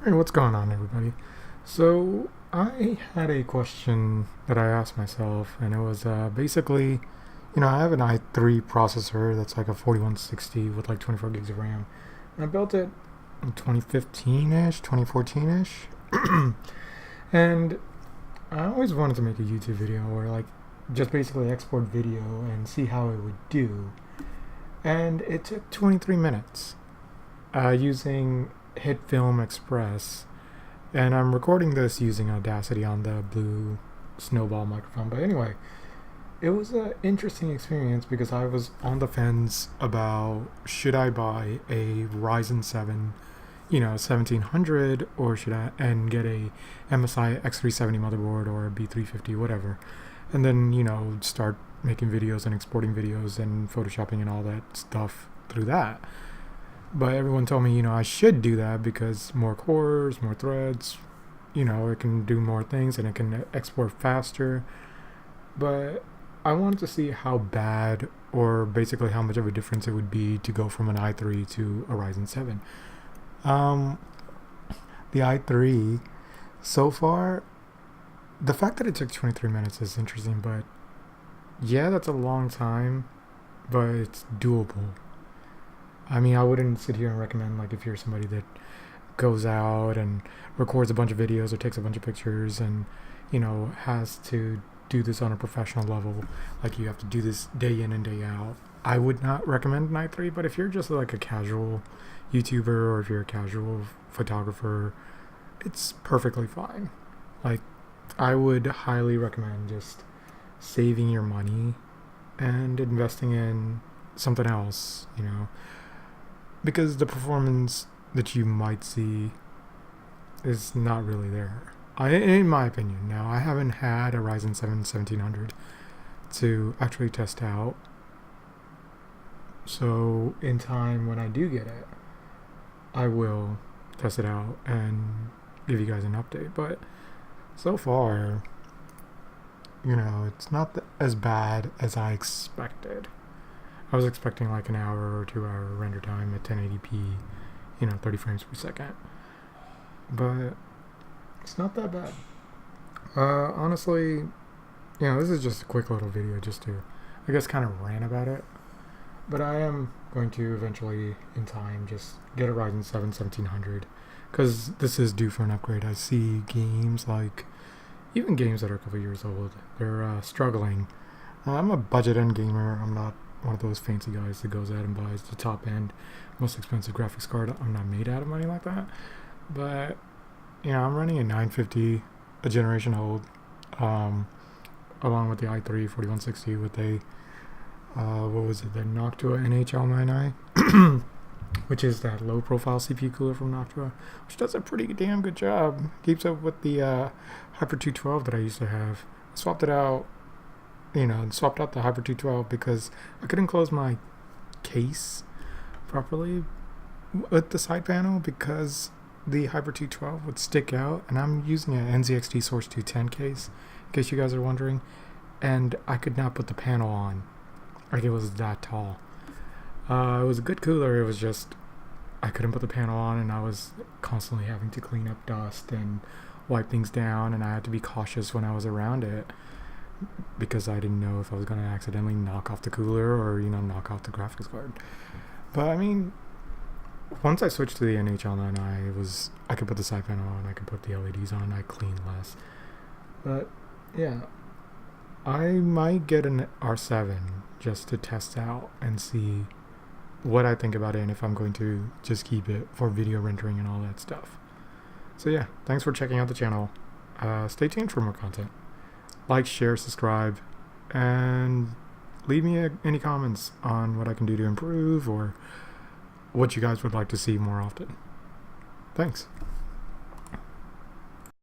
Hey, what's going on, everybody? So, I had a question that I asked myself, and it was basically, I have an i3 processor that's like a 4160 with like 24 gigs of RAM. And I built it in 2015 ish, 2014 ish. And I always wanted to make a YouTube video or like just basically export video and see how it would do. And it took 23 minutes using HitFilm Express, and I'm recording this using Audacity on the Blue Snowball microphone. But anyway, it was an interesting experience because I was on the fence about should I buy a Ryzen 7, 1700, or should I and get a MSI X370 motherboard or a B350, whatever, and then start making videos and exporting videos and photoshopping and all that stuff through that. But everyone told me, I should do that because more cores, more threads, it can do more things and it can export faster. But I wanted to see how bad or basically how much of a difference it would be to go from an i3 to a Ryzen 7. Um, the i3, so far, the fact that it took 23 minutes is interesting, but yeah, that's a long time, but it's doable. I mean, I wouldn't sit here and recommend, like, if you're somebody that goes out and records a bunch of videos or takes a bunch of pictures and, has to do this on a professional level, like you have to do this day in and day out. I would not recommend an i3, but if you're just like a casual YouTuber or if you're a casual photographer, it's perfectly fine. Like, I would highly recommend just saving your money and investing in something else, because the performance that you might see is not really there. In my opinion. Now, I haven't had a Ryzen 7 1700 to actually test out. So, in time when I do get it, I will test it out and give you guys an update. But so far, it's not as bad as I expected. I was expecting like an hour or 2 hour render time at 1080p, 30 frames per second. But it's not that bad. Honestly, this is just a quick little video just to, I guess, kind of rant about it. But I am going to eventually, in time, just get a Ryzen 7 1700 because this is due for an upgrade. I see games like, even games that are a couple years old, they're struggling. I'm a budget end gamer. I'm not one of those fancy guys that goes out and buys the top end, most expensive graphics card. I'm not made out of money like that. But, I'm running a 950, a generation old, along with the i3 4160 with a, the Noctua NHL9i, which is that low profile CPU cooler from Noctua, which does a pretty damn good job. Keeps up with the Hyper 212 that I used to have. I swapped it out. Swapped out the Hyper 212 because I couldn't close my case properly with the side panel because the Hyper 212 would stick out, and I'm using an NZXT Source 210 case, in case you guys are wondering, and I could not put the panel on. Like, it was that tall. It was a good cooler, it was just I couldn't put the panel on, and I was constantly having to clean up dust and wipe things down, and I had to be cautious when I was around it, because I didn't know if I was going to accidentally knock off the cooler or, knock off the graphics card. But, I mean, once I switched to the NHL9i, I could put the side panel on, I could put the LEDs on, I clean less. But, yeah, I might get an R7 just to test out and see what I think about it and if I'm going to just keep it for video rendering and all that stuff. So, yeah, thanks for checking out the channel. Stay tuned for more content. Like, share, subscribe, and leave me any comments on what I can do to improve or what you guys would like to see more often. Thanks.